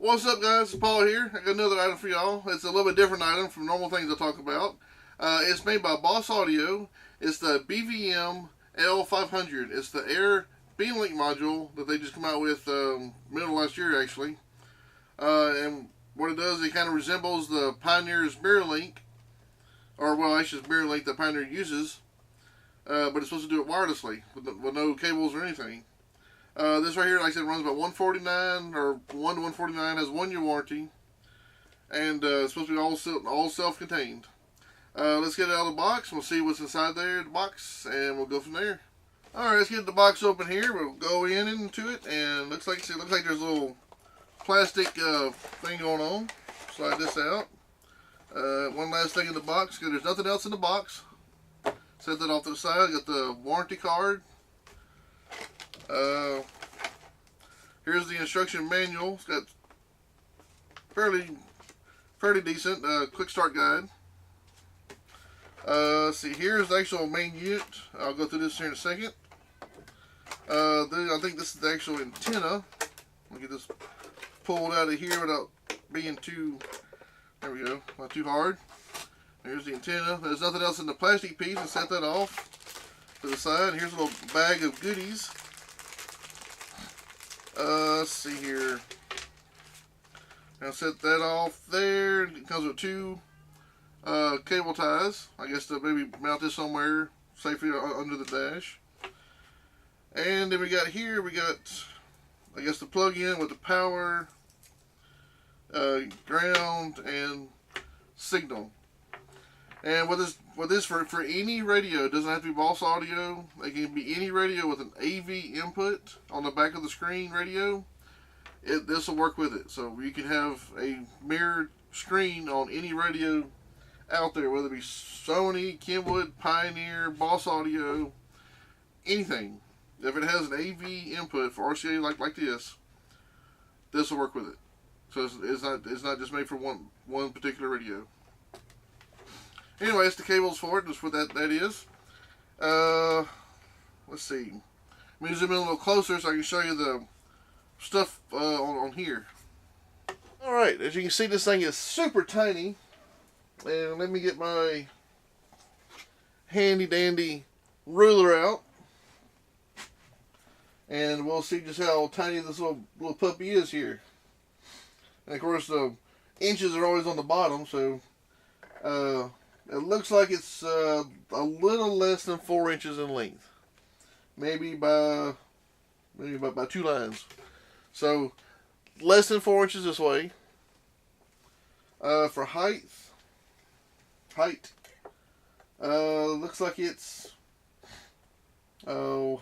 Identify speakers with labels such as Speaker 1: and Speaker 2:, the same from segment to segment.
Speaker 1: What's up, guys? It's Paul here. I got another item for y'all. It's a little bit different item from normal things I talk about. It's made by Boss Audio. It's the BVML500. It's the Air beam-link module that they just come out with middle of last year, actually. And what it does, it kind of resembles the Pioneer's MirrorLink, or well, actually, it's MirrorLink that Pioneer uses, but it's supposed to do it wirelessly with no cables or anything. This right here, like I said, runs about $149 or $1 to $149, has 1 year warranty, and it's supposed to be all self-contained. Let's get it out of the box. We'll see what's inside there in the box, and we'll go from there. All right, let's get the box open here. We'll go into it, and looks like there's a little plastic thing going on. Slide this out. One last thing in the box, because there's nothing else in the box. Set that off to the side. Got the warranty card. Here's the instruction manual. It's got fairly decent quick start guide. See, here's the actual main unit. I'll go through this here in a second. I think this is the actual antenna. Let me get this pulled out of here without being too, there we go, not too hard. Here's the antenna. There's nothing else in the plastic piece, and set that off to the side. Here's a little bag of goodies. Let's see here. I'll set that off there. It comes with 2 cable ties. I guess to maybe mount this somewhere safely under the dash. And then we got I guess the plug-in with the power, ground, and signal. And with this for any radio, it doesn't have to be Boss Audio. It can be any radio with an AV input on the back of the screen radio. This will work with it. So you can have a mirrored screen on any radio out there, whether it be Sony, Kenwood, Pioneer, Boss Audio, anything. If it has an AV input for RCA like this will work with it. So it's not just made for one particular radio. Anyway, that's the cables for it. That's what that is. Let's see. Let me zoom in a little closer so I can show you the stuff on here. Alright, as you can see, this thing is super tiny. And let me get my handy dandy ruler out. And we'll see just how tiny this little puppy is here. And of course, the inches are always on the bottom, so it looks like it's a little less than 4 inches in length. Maybe by 2 lines. So less than 4 inches this way. For height, looks like it's a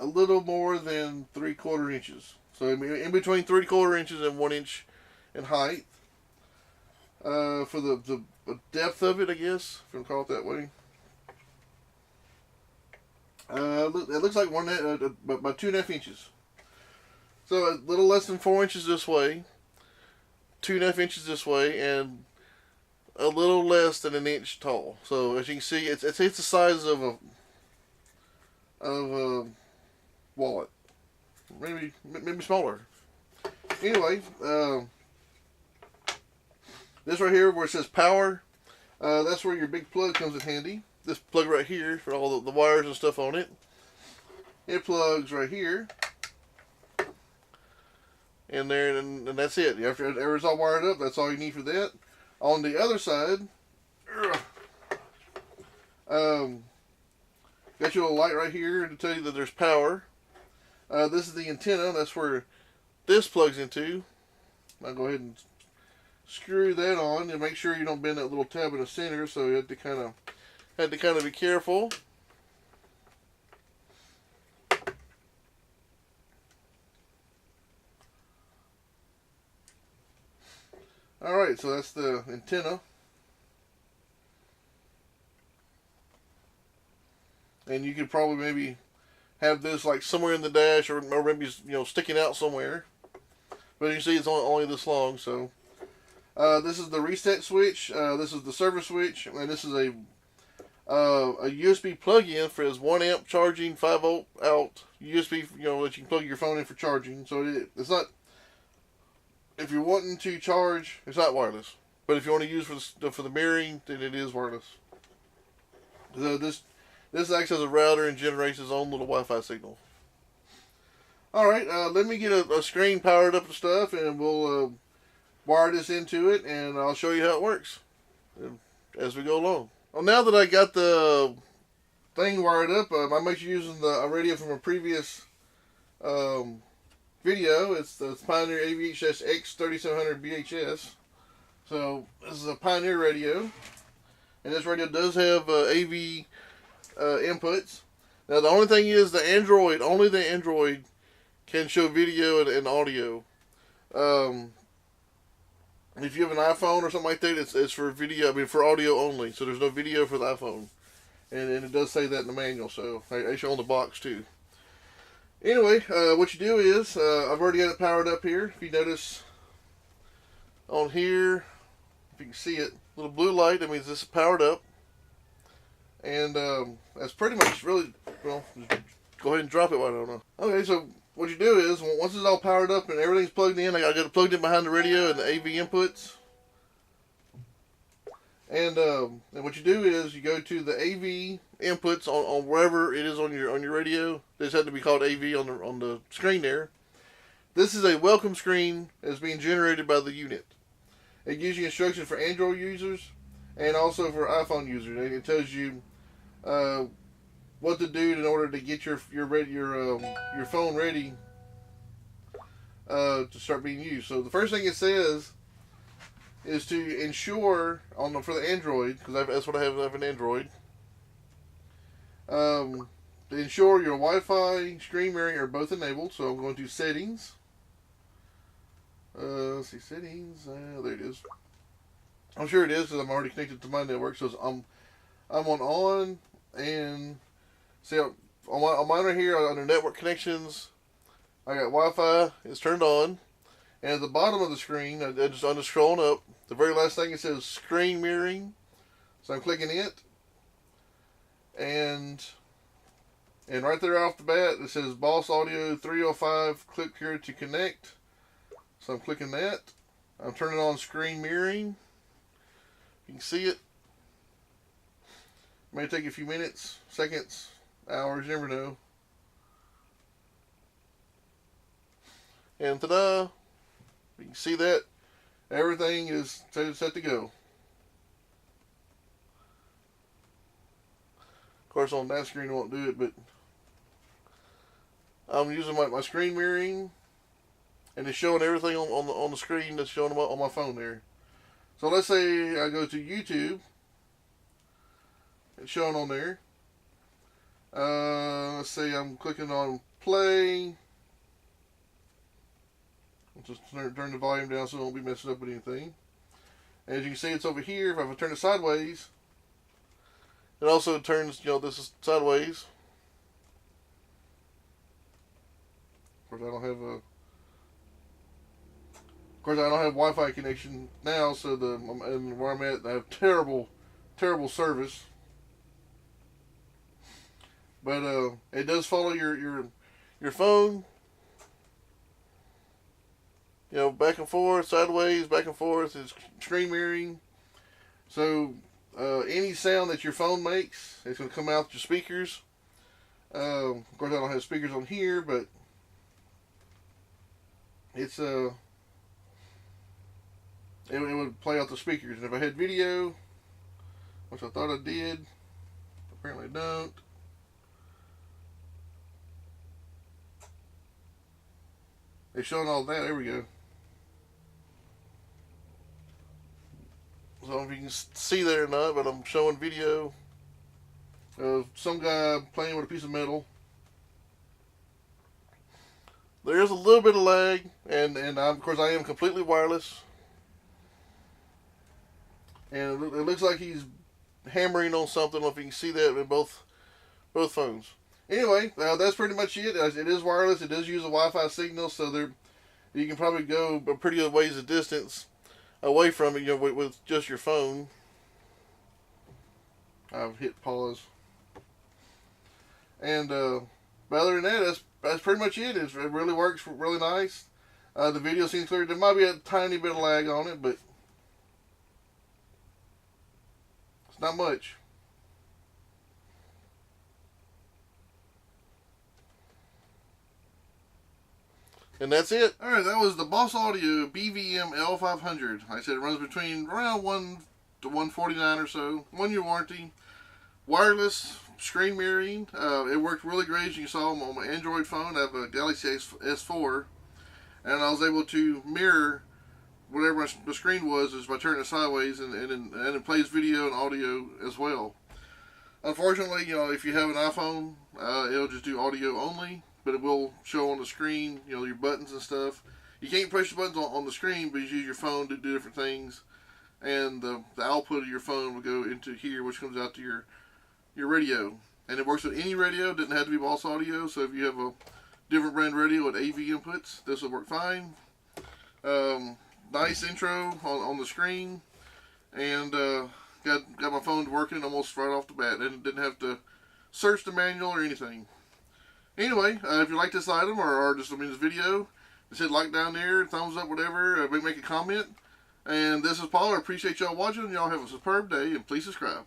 Speaker 1: little more than 3/4 inches. So in between 3/4 inches and 1 inch in height. For the depth of it, I guess, if you want to call it that way. It looks like about 2.5 inches. So a little less than 4 inches this way, 2.5 inches this way, and a little less than 1 inch tall. So as you can see, it's the size of a wallet, maybe smaller. Anyway, this right here where it says power, that's where your big plug comes in handy. This plug right here for all the wires and stuff on it. It plugs right here. And there, and that's it. After it's all wired up, that's all you need for that. On the other side, got your little light right here to tell you that there's power. This is the antenna. That's where this plugs into. I'll go ahead and screw that on and make sure you don't bend that little tab in the center. So you had to kind of be careful. Alright, so that's the antenna. And you could probably maybe have this like somewhere in the dash, or maybe sticking out somewhere. But you can see it's only this long. So this is the reset switch. This is the server switch, and this is a USB plug-in for his 1 amp charging, 5 volt out USB, that you can plug your phone in for charging. So it's not, if you're wanting to charge, it's not wireless. But if you want to use for the mirroring, then it is wireless. So this acts as a router and generates its own little Wi-Fi signal. Alright, let me get a screen powered up and stuff, and we'll wire this into it, and I'll show you how it works as we go along. Well, now that I got the thing wired up, I'm actually using a radio from a previous video. It's the Pioneer AVHS X3700 BHS. So this is a Pioneer radio, and this radio does have AV inputs. Now the only thing is only the Android can show video and audio. If you have an iPhone or something like that, it's for video. For audio only. So there's no video for the iPhone, and it does say that in the manual. So I show on the box too. Anyway, what you do is I've already got it powered up here. If you notice on here, if you can see it, little blue light. That means this is powered up, and that's pretty much really well. Go ahead and drop it. I don't know. Okay, so what you do is, once it's all powered up and everything's plugged in, I got it plugged in behind the radio and the AV inputs. And what you do is you go to the AV inputs on wherever it is on your radio. This had to be called AV on the screen there. This is a welcome screen that's being generated by the unit. It gives you instructions for Android users and also for iPhone users. And it tells you what to do in order to get your phone ready to start being used. So the first thing it says is to ensure for the Android, because that's what I have an Android. To ensure your Wi-Fi, screen mirroring are both enabled. So I'm going to settings. Let's see, settings. There it is. I'm sure it is because I'm already connected to my network. So I'm on and. See, on mine right here, under network connections, I got Wi-Fi. It's turned on. And at the bottom of the screen, I'm just scrolling up. The very last thing it says screen mirroring. So I'm clicking it. And right there off the bat, it says Boss Audio 305, click here to connect. So I'm clicking that. I'm turning on screen mirroring. You can see it. It may take a few minutes, seconds, hours, you never know. And ta-da! You can see that everything is set to go. Of course, on that screen it won't do it, but I'm using my screen mirroring, and it's showing everything on the screen that's showing on my phone there. So let's say I go to YouTube. It's showing on there. Let's say I'm clicking on play. I'll just turn the volume down so it won't be messing up with anything. As you can see, it's over here. If I turn it sideways, it also turns, this is sideways. Of course, I don't have Wi-Fi connection now, so and where I'm at, I have terrible service. But it does follow your phone. Back and forth, sideways, back and forth. It's screen mirroring. So any sound that your phone makes, it's going to come out your speakers. Of course, I don't have speakers on here, but it's it would play out the speakers. And if I had video, which I thought I did, apparently I don't. It's showing all that. There we go. So I don't know if you can see that or not, but I'm showing video of some guy playing with a piece of metal. There is a little bit of lag, and of course I am completely wireless. And it looks like he's hammering on something. I don't know if you can see that in both phones. Anyway, that's pretty much it. It is wireless. It does use a Wi-Fi signal, so you can probably go a pretty good ways of distance away from it, with just your phone. I've hit pause. And but other than that, that's pretty much it. It really works really nice. The video seems clear. There might be a tiny bit of lag on it, but it's not much. And that's it. Alright, that was the Boss Audio BVML500. Like I said, it runs between around 1 to 149 or so. 1 year warranty. Wireless screen mirroring. It worked really great, as you saw on my Android phone. I have a Galaxy S4. And I was able to mirror whatever the screen was by turning it sideways, and it plays video and audio as well. Unfortunately, if you have an iPhone, it'll just do audio only, but it will show on the screen, your buttons and stuff. You can't push the buttons on the screen, but you use your phone to do different things. And the output of your phone will go into here, which comes out to your radio. And it works with any radio. It doesn't have to be Boss Audio. So if you have a different brand radio with AV inputs, this will work fine. Nice intro on the screen. And got my phone working almost right off the bat. And didn't have to search the manual or anything. Anyway, if you like this item or just this video, just hit like down there, thumbs up, whatever. Make a comment. And this is Paul. I appreciate y'all watching. Y'all have a superb day, and please subscribe.